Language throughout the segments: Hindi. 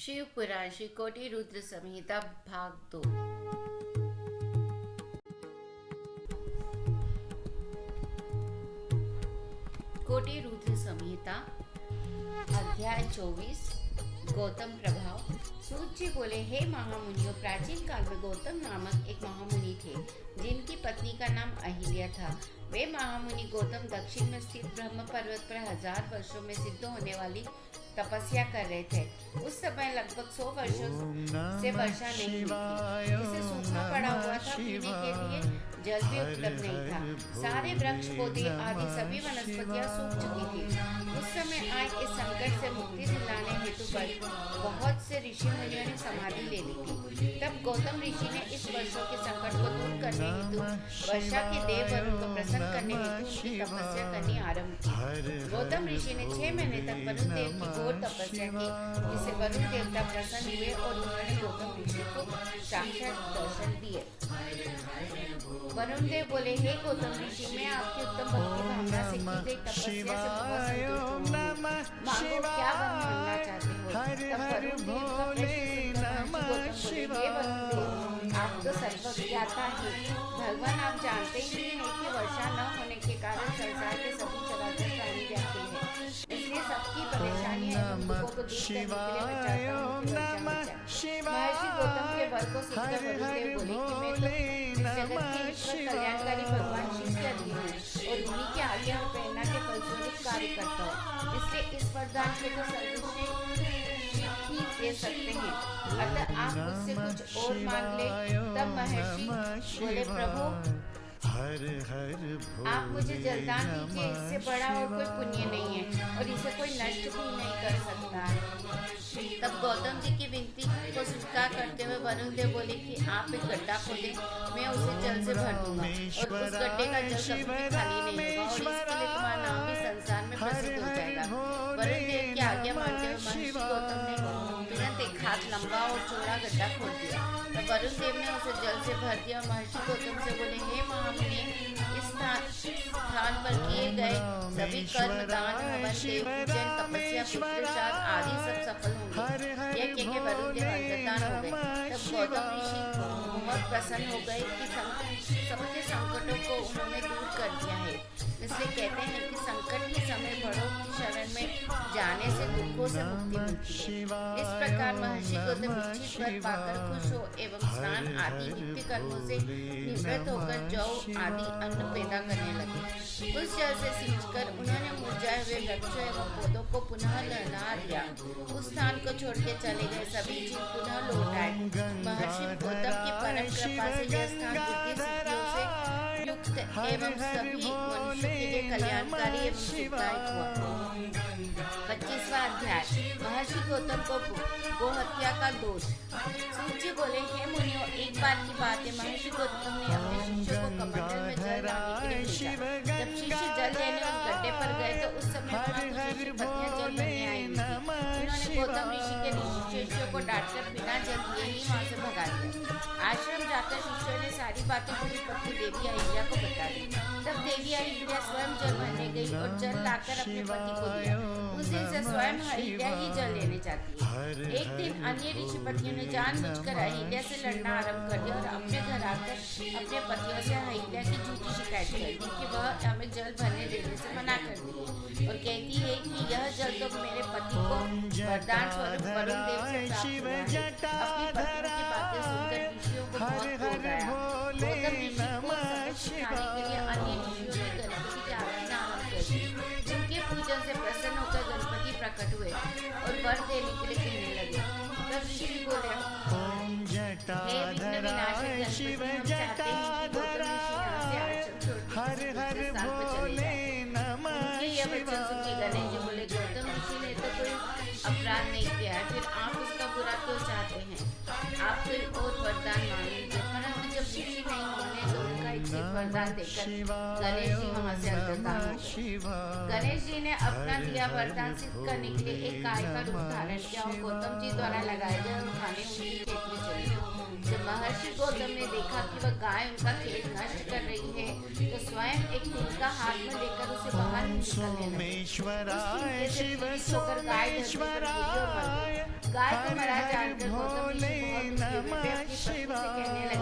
शिव पुराण श्री कोटि रुद्र संहिता भाग 2। कोटि रुद्र संहिता अध्याय 24। गौतम प्रभाव। सूत जी बोले, हे महामुनियों, प्राचीन काल में गौतम नामक एक महामुनि थे जिनकी पत्नी का नाम अहिल्या था। वे महामुनि गौतम दक्षिण में स्थित ब्रह्म पर्वत पर 1000 वर्षों में सिद्ध होने वाली तपस्या कर रहे थे। उस समय लगभग 100 वर्षों से वर्षा नहीं हुई थी, जिससे सूखा पड़ा हुआ था। पीने के लिए जल भी उपलब्ध नहीं था। सारे वृक्ष पौधे आदि सभी वनस्पतियां सूख चुकी थी। उस समय आए इस संकट से मुक्ति दिलाने हेतु बहुत से ऋषि मुनियों ने समाधि ले ली थी। तब गौतम ऋषि ने इस वर्षों के संकट को दूर करने हेतु वर्षा के देव वरुण को प्रसन्न करने हेतु उनकी तपस्या करनी आरंभ की। गौतम ऋषि ने 6 महीने तक वरुण देव की घोर तपस्या की, जिससे वरुण देवता प्रसन्न हुए और उन्होंने गौतम ऋषि को साक्षात दर्शन दिए। वरुण देव बोले, हे गौतम ऋषि, मैं आपकी उत्तम भक्ति भावना से की गई तपस्या से बहुत संतुष्ट हूँ। मांगो, क्या वर मांगना चाहते हो? तब वरुण देव का प्रश्न सुनकर महर्षि गौतम बोले, हे वरुण देव, आप तो सर्वज्ञाता हैं। भगवान, आप जानते ही हैं कि वर्षा न होने के कारण संसार के सभी चराचर प्राणी रहते हैं, इसलिए सबकी परेशानियां एवं दुखों को दूर करने के लिए महर्षि गौतम के वर को सुनकर वरुण देव बोले कि मैं तो जगत के ईश्वर कल्याणकारी भगवान शिव के अधीन हूँ और उन्हीं के आज्ञा और प्रेरणा के फलस्वरूप कार्य करता हूँ, इसलिए इस वरदान को तो सर्वश्रेष्ठ ही दे सकते हैं। अतः आप मुझसे कुछ और मांग ले। तब महर्षि बोले, प्रभु, आप मुझे जलदान दीजिए, इससे बड़ा और कोई पुण्य नहीं है और इसे कोई नष्ट भी नहीं कर सकता। तब गौतम जी की विनती को स्वीकार करते हुए वरुण देव बोले कि आप एक गड्ढा खोदें, मैं उसे जल से भर दूंगा और उस गड्ढे का जल कभी भी खाली नहीं होगा और इसके लिए तुम्हारा नाम भी संसार में प्रसिद्ध हो जाएगा। वरुण देव की आज्ञा मानते हुए महर्षि गौतम ने तुरंत एक हाथ लंबा और चौड़ा गड्ढा खोद दिया। तब वरुण देव ने उसे जल से भर दिया। महर्षि गौतम से बोले, हे महामुनि, इस स्थान पर किए गए सभी कर्म, दान, हवन, देव पूजन, तपस्या, पुत्रशाद आदि सब सफल होंगे। यह कह के वरुण देव अंतर्धान हो गए। तब गौतम ऋषि बहुत प्रसन्न हो गए कि सबके संकटों को उन्होंने दूर कर दिया है। इसलिए कहते हैं कि संकट के समय बड़ों की शरण में जाने से दुखों से मुक्ति मिलती है। इस प्रकार महर्षि गौतम इच्छित वर पाकर खुश हो एवं स्नान आदि नित्य कर्मों से निवृत्त होकर जौ आदि अन्न पैदा करने लगे। उस जल से सींचकर उन्होंने मुरझाए हुए वृक्षों एवं पौधों को पुनः लहला दिया। उस स्थान को छोड़ के चले गए सभी जीव पुनः लौट आए। महर्षि गौतम की परम कृपा से यह स्थान बुद्धि सिद्धियों से युक्त एवं सभी मनुष्यों के लिए कल्याणकारी एवं सुखदायक हुआ। 25वां अध्याय। महर्षि गौतम को गो हत्या का दोष। सूत जी बोले, हे मुनियों, एक बार की बात है, महर्षि गौतम ने अपने शिष्यों को कमंडल में जल लाने के लिए भेजा। जब शिष्य जल लेने उस गड्ढे पर गए तो उस समय वहाँ कुछ ऋषि पत्नियां जल लेने आई हुई थी। उन्होंने गौतम ऋषि के शिष्यों को डांटकर बिना जल दिए ही वहाँ से भगा दिया। आश्रम जाकर शिष्यों ने सारी बातें अपनी पत्नी देवी अहिल्या को बता दी। तब देवी अहिल्या स्वयं जल भरने गई और जल लाकर अपने पति को दिया। उस दिन से स्वयं अहिल्या ही जल लेने जाती है। एक दिन अन्य ऋषि पत्नियों ने जानबूझकर अहिल्या से लड़ना आरंभ कर दिया और अपने घर आकर अपने पतियों से अहिल्या की झूठी शिकायत कर दी कि वह हमें जल भरने देने से मना कर दी और कहती है कि यह जल तो मेरे पति को वरदान स्वरूप वरुण देव से प्राप्त हुआ है। अपनी पत्नियों की बातें सुनकर ऋषियों को बहुत क्रोध आया। गौतम ऋषि को सबक सिखाने के लिए अन्य ऋषियों ने गणपति की आराधना आरंभ कर दी। जिनके पूजन से प्रसन्न होकर गणपति प्रकट हुए और वर देने के लिए कहने लगे। तब ऋषि बोले, हे विघ्न विनाशक गणपति, हम चाहते हैं कि गौतम ऋषि यहाँ से आश्रम छोड़ दूसरे स्थान पर चले जाएं। उनके यह वचन सुन के गणेश जी बोले, गौतम ऋषि ने तो कोई अपराध नहीं किया है, फिर आप उसका बुरा क्यों चाहते हैं? आप कोई और वरदान मांग लीजिए। परंतु जब ऋषि नहीं होने तो उनका इच्छित वरदान देकर गणेश जी वहाँ से अंतर्धान हो गए। गणेश जी ने अपना दिया वरदान सिद्ध करने के लिए एक गाय का रूप धारण किया और गौतम जी द्वारा लगाए गए उठाने उनके खेत में चले गए। जब महर्षि गौतम ने देखा कि वह गाय उनका खेत नष्ट कर रही है तो स्वयं एक तिनका हाथ में लेकर उसे बाहर सोमेश्वराय शिव सोमेश्वराय गाय को हर मरा हर जानकर भोले नमः शिवाय।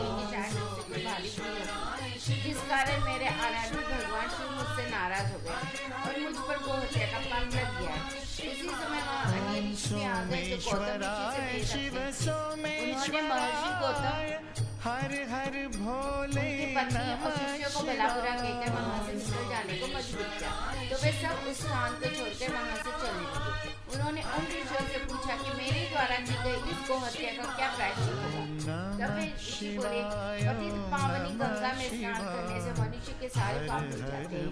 जिस कारण मेरे आराध्य भगवान शिव मुझसे नाराज हो गए और मुझ पर गोहत्या का पाप लग गया। उसी समय वहाँ अन्य ऋषि आ गए जो गौतम ऋषि से भेद रखते थे। उन्होंने महर्षि गौतम हर हर भोले उनकी पत्नी और शिष्यों को भला बुरा कहकर वहाँ से निकल जाने को मजबूर किया, तो वे सब उस स्थान को छोड़कर वहाँ से चलने लगे। उन्होंने उन ऋषियों से पूछा कि मेरे द्वारा की गई इस गोहत्या का क्या प्रायश्चित होगा। तब वे ऋषि बोले, पतित पावनी गंगा में स्नान करने से मनुष्य के सारे पाप धुल जाते हैं,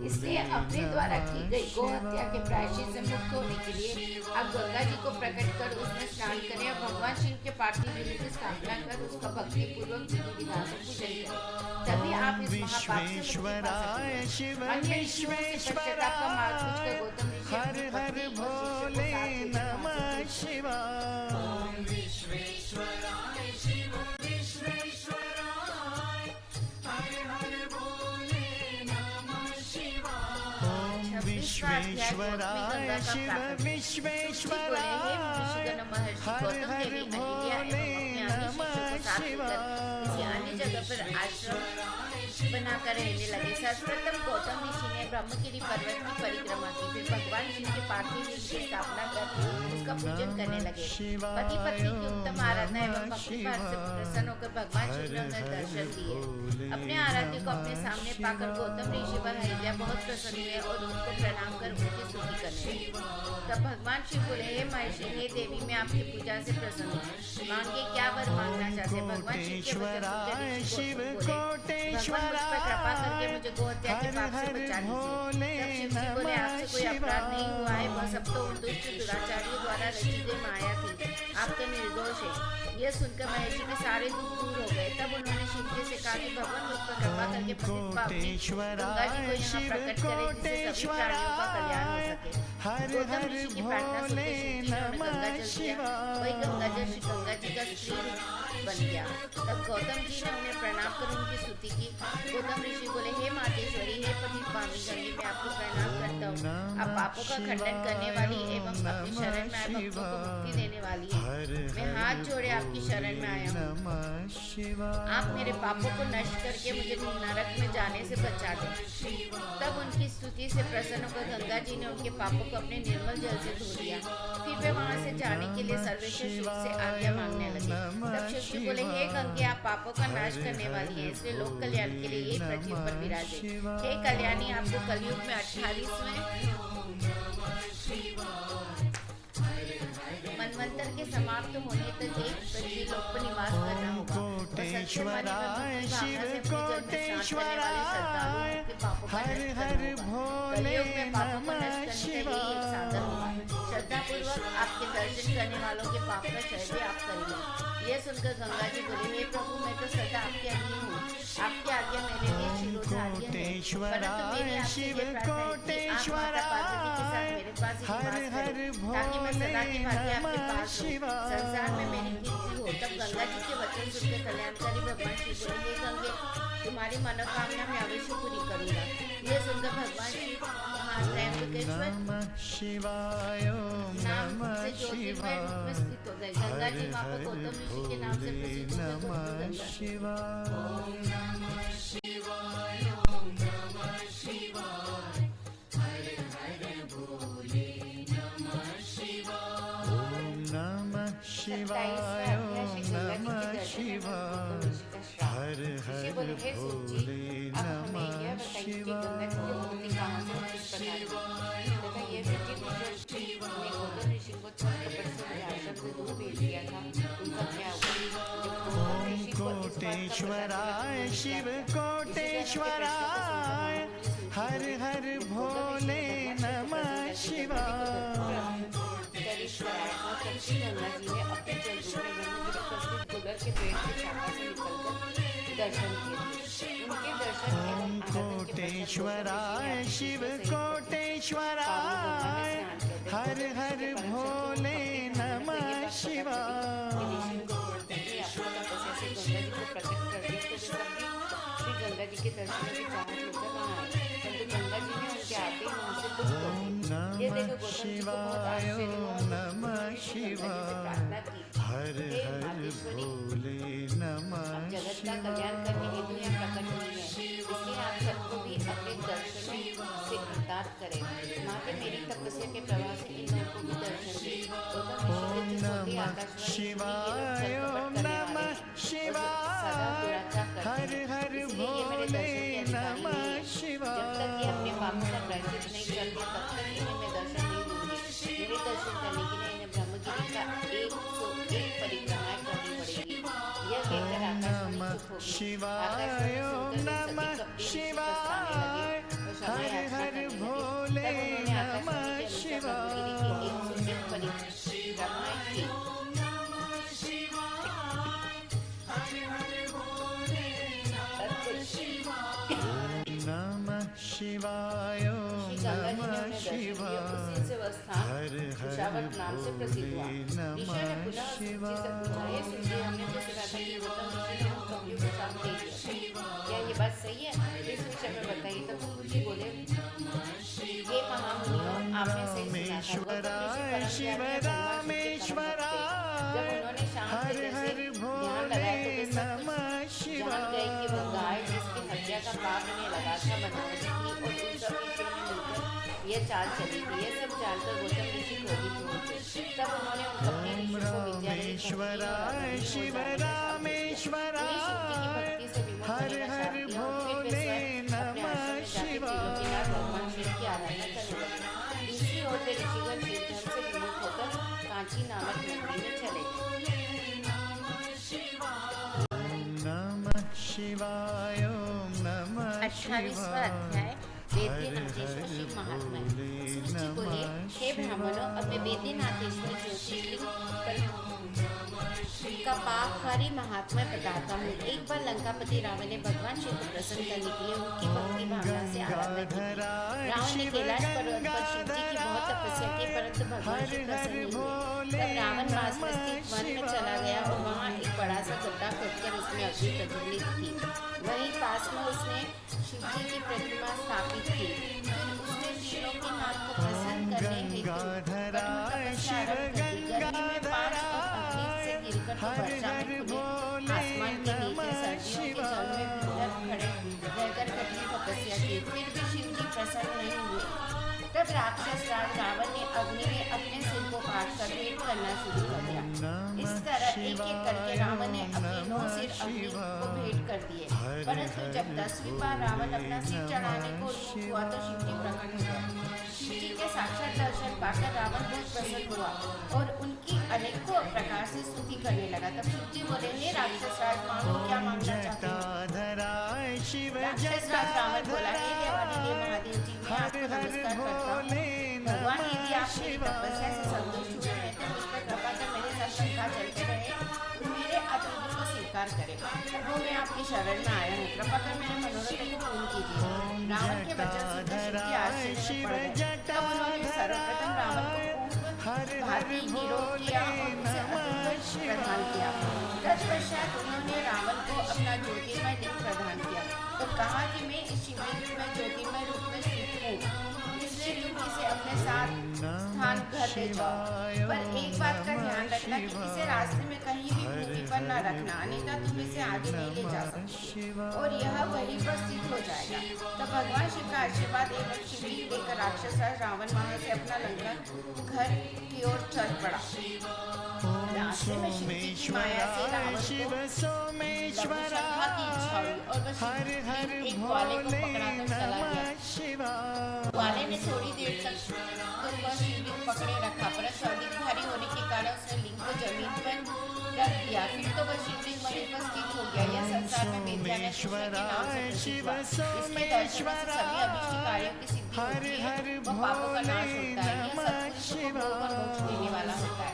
इसलिए अपने द्वारा की गई गोहत्या के प्रायश्चित से मुक्त होने के लिए आप गंगा जी को प्रकट कर उसमें स्नान करें और भगवान शिव के पार्थिव लिंग की स्थापना कर उसका भक्ति पूर्वक विधि विधान से पूजन करें, तभी आप इस महापाप से मुक्ति पा सकेंगे। अन्य ऋषियों से पश्चाताप का मार्ग पूछकर गौतम ऋषि हर अपनी हर पत्नी और भोले शिष्यों को साथ नमः लेकर शिवाय। शिव विश्वेश्वराय हर हर भोले नमः शिवाय। ओम विश्वेश्वराय शिव विश्वेश्वराय हर हर भोले नमः शिवाय। किसी अन्य जगह पर आश्रम बनाकर रहने लगे। सर्वप्रथम गौतम ऋषि ने ब्रह्मगिरि पर्वत की परिक्रमा की, फिर भगवान शिव के पार्थिव लिंग की स्थापना कर उसका पूजन करने लगे। पति पत्नी की उत्तम आराधना एवं भक्ति भाव से प्रसन्न होकर भगवान शिव ने उन्हें दर्शन दिए। अपने आराध्य को अपने सामने पाकर गौतम ऋषि व अहिल्या बहुत प्रसन्न हुए और उनको प्रणाम कर उनकी स्तुति करने लगे। तब भगवान शिव बोले, हे महर्षि, हे देवी, मैं आपकी पूजा से प्रसन्न हूँ, मांगे क्या वर मांगना चाहते। भगवान शिव के वचन सुनकर ऋषि गौतम बोले, भगवान मुझ पर कृपा करके मुझे गोहत्या के पाप से बचा लीजिए। तब शिव जी बोले, आपसे कोई अपराध नहीं हुआ है, वह सब तो उन दुष्ट दुराचारियों द्वारा रची गई माया थी, आप तो निर्दोष है। यह सुनकर महर्षि के सारे दुख दूर हो गए। तब उन्होंने शिव जी से कहा कि भगवान मुझ पर कृपा करके पतित पावनी गंगा जी को यहाँ प्रकट करें, जिससे सभी प्राणियों का कल्याण हो सके। गौतम ऋषि की प्रार्थना सुनकर शिव जी ने उन्हें गंगा जल दिया। वही गंगा जल श्री गंगा जी का स्त्री रूप बन गया। तब गौतम जी ने उन्हें प्रणाम कर उनकी स्तुति की। गौतम ऋषि बोले, हे मातेश्वरी, हे पतित पावनी गंगे, मैं आपको प्रणाम करता हूँ। आप पापों का खंडन करने वाली एवं अपनी शरण में आए भक्तों को मुक्ति देने वाली है। मैं हाथ जोड़े आपकी शरण में आया हूँ। आप मेरे पापों को नष्ट करके मुझे नरक में जाने से बचा दें। तब उनकी स्तुति से प्रसन्न होकर गंगा जी ने उनके पापों को अपने निर्मल जल से धो दिया। फिर वे वहां से जाने के लिए सर्वेश्वर शिव से आज्ञा मांगने लगे। तब शिव जी बोले, हे गंगे, आप पापों का नाश करने वाली है, इसलिए लोक कल्याण के लिए ये पृथ्वी पर विराजे। हे कल्याणी, आपको कलयुग में 28वें मनवंतर के समाप्त होने तक एक पृथ्वी लोक पर निवास करना होगा। कोटेश्वराय शिव कोटेश्वराय हर हर भोले नमः शिवाय। श्रद्धा पूर्वक आपके दर्शन करने वालों के पाप का क्षय भी आप करेंगे। यह सुनकर गंगा जी बोले, हे प्रभु, मैं तो सदा आपके अधीन हूँ, आपकी आज्ञा मेरे लिए शिरोधार्य है। परंतु मेरी आपसे ये प्रार्थना है कि आप माता पार्वती के साथ मेरे पास ही निवास करें, ताकि मैं सदा की भांति आपके पास हूँ, संसार में मेरी कीर्ति हो। तब गंगा जी के वचन सुनकर कल्याणकारी भगवान शिव बोले, हे गंगे, तुम्हारी मनोकामना मैं अवश्य पूरी करूंगा। यह सुनकर भगवान शिव त्रयंबकेश्वर नाम से ज्योतिर्मय रूप में स्थित हो गए। गंगा जी माँ को गौतम ऋषि के नाम से प्रसिद्ध है। हर हर भोले नमः शिवाय। कोटेश्वराय शिव कोटेश्वराय हर हर भोले नमः शिवाय। ओम कोटेश्वराय शिव कोटेश्वराय हर हर भोले नमः शिवाय। गंगा जी के दर्शन की चाहत लेकर वहाँ आए, परंतु गंगा जी ने उनके आते ही वहाँ तुम तो ये देखो गौतम जी को बहुत आश्चर्य हुआ। नमः शिवाय प्रार्थना की, हर हे हर मातेश्वरी, भोले नमः अब जगत का कल्याण करने हेतु यहाँ प्रकट हुई है, इसलिए आप सबको भी अपने दर्शनों से कृतार्थ करें। माते मेरी तपस्या के प्रभाव से इन लोगों को भी दर्शन दे। गौतम ऋषि के चुप होते आकाशवाणी शिवाय नमः शिवाय हर हर भोले नमः शिवाय जब तक ये अपने पापों का प्रायश्चित नहीं करते तब तक इन्हें मैं दर्शन नहीं दूंगी। मेरे दर्शन करने के लिए इन्हें ब्रह्मगिरी का 101 परिक्रमाएं करनी पड़ेगी। यह कहकर आकाशवाणी चुप हो गई। शिवाय नमः शिवाय हर हर भोले नमः शिवाय परिक्रमाएं की। नमः शिवाय नमः शिवाय हर हर नाम से प्रसिद्ध हुआ। भोले ऋषियों ने नमः पुनः शिवाय सूची से पूछा, ये सुनते हमने तो सुना था कि गौतम ऋषि ने उन कवियों को शाप दे दिया। क्या ये बात सही है? इस विषय में बताइए। तब सूची बोले, ये महामुनियों आपने सही सुना था। गौतम ऋषि शिव रामेश्वराय जब उन्होंने शाम हर से हर जैसे ध्यान भोले लगाया तो वे सब नमः कुछ शिवाय जान गए कि वह गाय जिसकी हत्या का पाप उन्हें लगा था बनावटी थी और उन सब ऋषियों ने मिलकर यह चाल चली थी। यह सब जानकर गौतम ऋषि क्रोधित हुए थे। तब उन्होंने अपने ऋषियों को रामेश्वराय शिव रामेश्वराय हर हर भोले नमः शिवाय भगवान शिव की आराधना करने लगे। दूसरी ओर वे ऋषिगण शिवधर्म से विमुख होकर कांची नामक नगरी में चले गए। नमः शिवाय नमः 28वां अध्याय वेद्यनाथेश्वर शिव महात्मा। सूची बोले, हे ब्राह्मणों, अब मैं वेद्यनाथेश्वर ज्योतिर्लिंग का पापहारी महात्मा बताता हूँ। एक बार लंकापति रावण ने भगवान शिव को प्रसन्न करने के लिए उनकी भक्ति भावना से आराधना की। रावण ने कैलाश पर्वत पर शिव जी की बहुत तपस्या की, परंतु भगवान शिव प्रसन्न नहीं हुए। तब रावण पास में स्थित वन में चला गया और वहाँ एक बड़ा सा गड्ढा खोदकर उसमें अग्नि प्रज्वलित थी। वहीं पास में उसने शिव जी की प्रतिमा स्थापित की। फिर उसने तीनों के नाथ को प्रसन्न करने हेतु कठोर तपस्या आरंभ कर दी। गर्मी में 5 फुट अग्नि से गिरकर तो वर्षा में खुले आसमान के नीचे सर्दियों के जल में भीतर खड़े रहकर कठिन तपस्या की। फिर भी शिव जी प्रसन्न नहीं हुए। तब राक्षस राज रावण ने अग्नि में अपने सिर को काटकर भेंट करना शुरू कर दिया। इस तरह एक एक करके रावण ने अपने 9 सिर अग्नि को भेंट कर दिए। परंतु जब 10वीं बार रावण अपना सिर चढ़ाने को उन्मुख हुआ तो शिव जी प्रकट हो गए। शिव जी के साक्षात दर्शन पाकर रावण बहुत प्रसन्न हुआ और उनकी अनेकों प्रकार से स्तुति करने लगा। तब शिव जी बोले, हे राक्षस राज, मांगो, क्या मांगना चाहते हो? राक्षस राज रावण बोला, हे देवादिदेव महादेव जी, मैं आपको नमस्कार करता हूँ। भगवान, यदि आप मेरी तपस्या से संतुष्ट हुए हैं तो मुझ पर कृपा कर मेरे साथ लंका चलते रहे, मेरे अतिथि को स्वीकार करें। वो मैं आपकी शरण में आया हूँ, कृपा कर मेरे मनोरथ को पूर्ण कीजिए। रावण के वचन सुनकर शिव जी आश्चर्य में पड़ गए। तब उन्होंने सर्वप्रथम रावण को भांति निरोध किया और उसे अद्भुत प्रदान किया। तत्पश्चात उन्होंने रावण को अपना ज्योतिर्मय लिंग प्रदान किया तो कहा कि मैं इस शिवलिंग में ज्योतिर्मय रूप में स्थित हूँ, इसलिए तुम इसे अपने साथ स्थान घर ले जाओ। पर एक बात का ध्यान रखना कि इसे रास्ते में कहीं भी भूमि पर न रखना, अन्यथा तुम इसे आगे नहीं ले जा सकते और यह वहीं पर स्थित हो जाएगा। तब भगवान शिव का आशीर्वाद एवं शिवलिंग लेकर राक्षस रावण वहां से अपना लंका घर की ओर चल पड़ा। रास्ते में शिव जी की माया से रावण को लघुशंका की इच्छा हुई और वह शिवलिंग एक ग्वाले को पकड़ाकर चला गया। ग्वाले ने थोड़ी देर तक तो वह शिवलिंग पकड़े रखा, परंतु अधिक भारी होने के कारण उसने लिंग को जमीन पर रख दिया। फिर तो वह शिवलिंग वहीं पर स्थित हो गया। यह संसार में वेद्यनाथेश्वर के नाम से प्रसिद्ध हुआ। इसके दर्शन से सभी अभीष्ट कार्यों की सिद्धि होती है, वह पापों का नाश होता है। यह सत्पुरुषों को भोग और मोक्ष देने वाला होता है।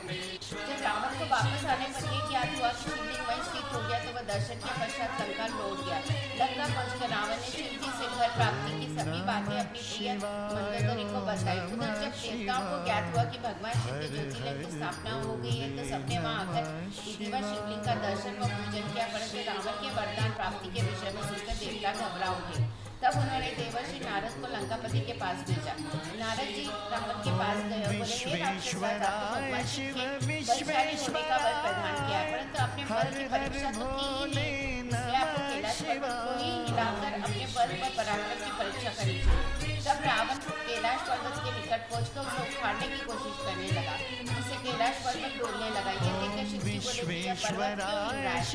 जब रावण को वापस आने पर यह ज्ञात हुआ कि शिवलिंग वहीं स्थित हो गया तो वह दर्शन के पश्चात लंका लौट गया। लंका पहुंचकर रावण ने शिव जी से घर प्राप्ति की सभी बातें अपनी प्रिय मंदोदरी को बताई। उधर जब देवताओं को ज्ञात हुआ कि भगवान शिव के ज्योतिर्लिंग की स्थापना हो गई है तो सबने वहां आकर विधिवत शिवलिंग का दर्शन व पूजन किया, परंतु रावण के वरदान प्राप्ति के विषय में सुनकर देवता घबरा उठे। तब उन्होंने देवर्षि नारद को लंकापति के पास भेजा। नारद जी रावण के पास गए और बोले, हे राक्षसराज, आपको भगवान शिव के बलशाली होने का वर प्रदान किया, परंतु आपने बल की परीक्षा तो की ही नहीं, इसलिए आपको कैलाश पर्वत को ही हिलाकर अपने बल व पराक्रम की परीक्षा करनी चाहिए। तब रावण कैलाश पर्वत के निकट पहुंचकर उसे उखाड़ने की कोशिश करने लगा, जिससे कैलाश पर्वत डोलने लगा। ये देखकर शिव जी बोले, यह पर्वत क्यों हिल रहा है? तब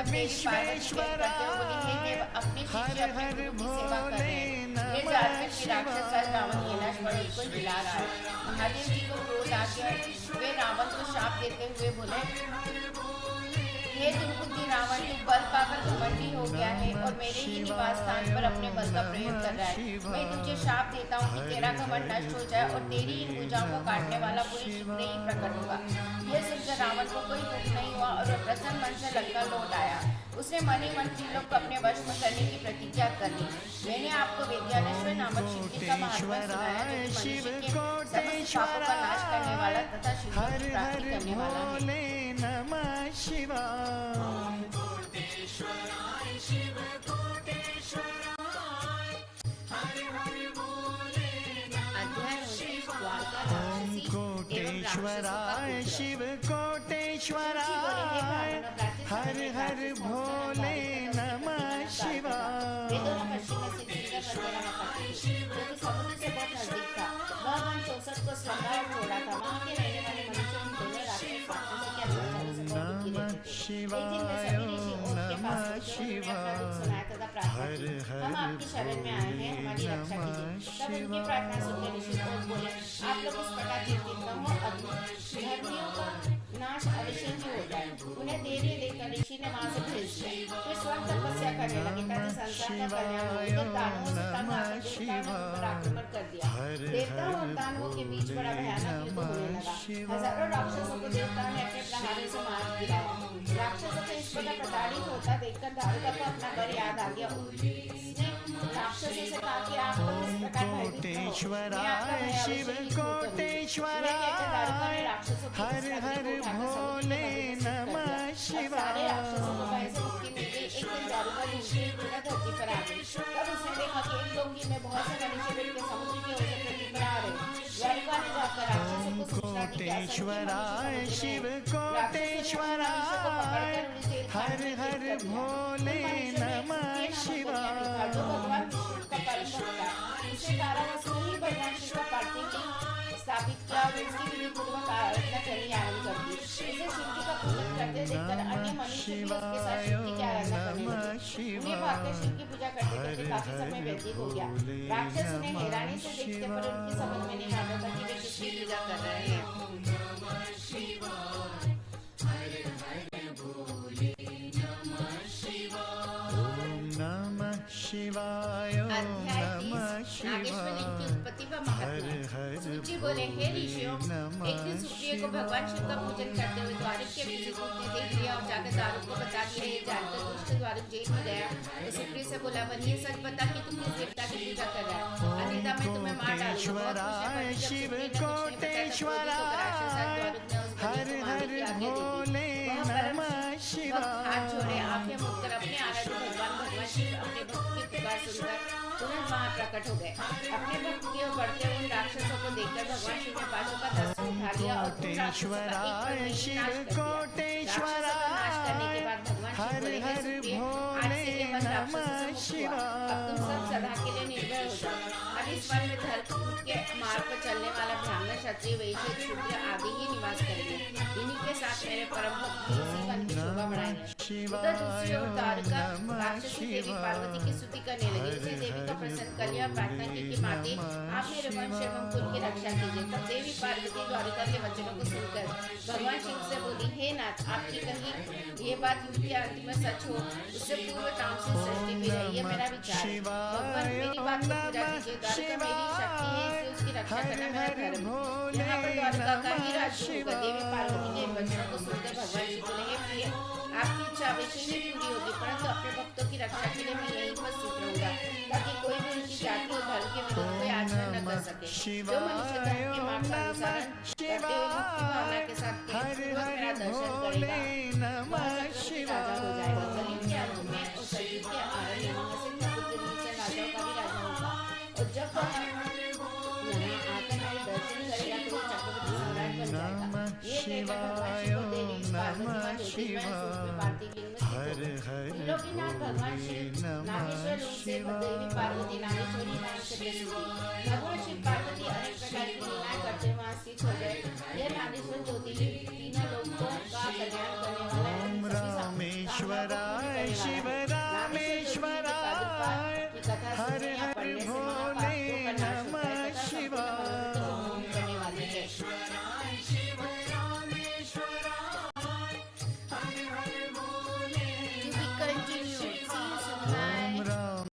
देवी पार्वती कहते हुए बोली, हे देव, अपने शिष्य अपने गुरु की सेवा कर रहे हैं, ये जानकर कि राक्षस राज रावण कैलाश पर्वत को हिला रहा है। महादेव जी को क्रोध आ गया, वे रावण को शाप देते हुए बोले, हे दुर्बुद्धि रावण, तू बल पाकर घमंडी हो गया है और मेरे ही निवास स्थान पर अपने बल का प्रयोग कर रहा है। मैं तुझे शाप देता हूँ कि तेरा घमंड नष्ट हो जाए और तेरी इन भुजाओं को काटने वाला पुरुष शीघ्र ही प्रकट होगा। यह सुनकर रावण को कोई दुख नहीं हुआ और वह प्रसन्न मन से लंका लौट आया। उसने मन ही मन त्रिलोक को अपने वश में करने की प्रतिज्ञा कर ली। मैंने आपको विद्यानेश्वर नामक शिव जी का महात्मा सुनाया, जो कि मनुष्य के समस्त पापों का नाश करने वाला तथा शिव की प्राप्ति करने वाला है। नमः शिवाय। कोटेश्वराय शिव कोटेश्वराय, हर हर भोले नमः शिवाय। समुद्र से बहुत नजदीक था। वह वन 64 को लंबा और चौड़ा था। वहाँ के रहने वाले मनुष्य उन दोनों राक्षस राक्षसों के अत्याचारों से बहुत दुखी रहते थे। एक दिन वे सभी ऋषि ओट के पास पहुंचे और उन्हें अपना दुख सुनाया तथा प्रार्थना की, हम आपकी शरण में आए हैं, हमारी रक्षा कीजिए। तब उनकी प्रार्थना सुनकर ऋषि ओट बोले, आप लोग इस प्रकार चिंतित न हो, धर्मियों का नाश अवश्य ही होता है। उन्हें धैर्य देकर ऋषि ने वहां से भेज दिया। वे स्वयं तपस्या करने लगे ताकि संसार का कल्याण हो। इधर दानवों से तंग आकर देवताओं ने उन पर आक्रमण कर दिया। देवताओं और दानवों के बीच बड़ा भयानक युद्ध होने लगा। हजारों राक्षसों को देवताओं ने अपने प्रहारों से मार गिराया। राक्षसों को इस प्रकार प्रताड़ित होता देखकर दारुका को अपना घर याद आ गया। उसने राक्षसों से कहा कि आप लोग इस प्रकार भयभीत न हो, मैं आपका भय अवश्य ही दूर करूंगा। यह कहकर दारुका ने राक्षसों की भोले नमः शिवाय। सारे राक्षसों को भय से मुक्ति मिल गई। एक दिन दारुका दूसरी पुनः धरती पर आ गई। तब उसने देखा कि एक डोंगी में बहुत से मनुष्य मिलकर समुद्र की ओर से पृथ्वी पर आ रहे। द्वारिका ने जाकर राक्षसों को सूचना दी कि कोटेश्वराय शिव कोटेश्वराय, हर हर भोले नमः शिवाय। जो भगवान विष्णु का परम भक्त था, उसने कारावास में ही भगवान शिव का पार्थिव लिंग स्थापित किया और उसकी विधि पूर्वक आराधना करनी आरंभ कर दी। इसे शिव जी का पूजन करते देखकर अन्य मनुष्य भी उसके साथ शिव जी की आराधना करने लगे। उन्हें भागकर शिव की पूजा करते करते काफी समय व्यतीत हो गया। राक्षस उन्हें हैरानी से देखते पर उनकी समझ में नहीं आता था कि वे किसकी पूजा कर रहे हैं। शिवाय नमः शिवाय। उत्पत्ति व महात्म्य। सूची बोले, हे ऋषियों, एक दिन सुप्रिय को भगवान शिव का पूजन करते हुए द्वारक के विजिपुत्र ने देख लिया और जाकर दारुक को बता दिया। ये जानकर दुष्ट द्वारक जेल में गया तो सुप्रिय से बोला, बनिए सच बता कि तुम किस देवता की पूजा कर रहा है, अन्यथा मैं तुम्हें मार डालूंगा। शिव कोटेश्वराय, हर हर भोले नमः शिवाय। हाथ जोड़े आंखें मूंद कर अपने आराध्य भगवान शिव अपने भक्त की पुकार सुनकर तुरंत वहां प्रकट हो गए। अपने भक्त की ओर बढ़ते उन राक्षसों को देखकर भगवान शिव ने बाजू का दस्ता उठा लिया और उन राक्षसों का एक पर ही नाश कर दिया। राक्षसों का नाश करने के बाद भगवान शिव बोले, हे सुप्रिय, आज से ये मन राक्षसों से मुक्त हुआ। अब तुम सब सदा के लिए निर्भय हो जाओ। अब इस वन में धर्म के मार्ग पर चलने वाला ब्राह्मण, क्षत्रिय, वैश्य, शूद्र आदि ही निवास करेंगे। इन्हीं के साथ मेरे परम भक्त इसी वन की शोभा बढ़ाएंगे। उधर दूसरी ओर द्वारका राक्षसी देवी पार्वती की स्तुति करने लगी। उसने देवी को प्रसन्न कर लिया, प्रार्थना की कि माते, आप मेरे वंश एवं कुल की रक्षा कीजिए। तब देवी पार्वती द्वारिका के वचनों को सुनकर भगवान शिव से बोली, हे नाथ, आपकी कही ये बात युग के अंत में सच हो, उससे पूर्व तामसिक सृष्टि भी रही है मेरा विचार। भगवान मेरी बात को पूरा कीजिए। द्वारका मेरी शक्ति है, इसलिए उसकी रक्षा करना मेरा धर्म है। यहाँ पर द्वारका का ही राज्य होगा। देवी पार्वती के वचनों को सुनकर भगवान शिव बोले, हे प्रिय, आपकी इच्छा अवश्य ही पूरी होगी, परंतु अपने भक्तों की रक्षा के लिए मैं यहीं उपस्थित रहूंगा, ताकि कोई भी उनकी जाति और धर्म के विरुद्ध कोई आचरण न कर सके। जो मनुष्य धर्म के मार्ग का अनुसरण करते हुए मुक्ति भावना के साथ प्रेमपूर्वक मेरा दर्शन करेगा, वह सत्य राजा हो जाएगा। कलयुग के अंत में और कलयुग के आरंभ में सिंह पुत्र नीचे राजाओं का भी स्वयं रूप में भारतीय लिंग में हर स्थित हो हर गए। त्रिलोकीनाथ भगवान शिव नागेश्वर रूप से देवी पार्वती नागेश्वरी नाम से प्रसिद्ध थी। भगवान शिव पार्वती अनेक प्रकार की लीलाएं करते वहां स्थित हो गए। यह नागेश्वर ज्योतिर्लिंग तीनों लोगों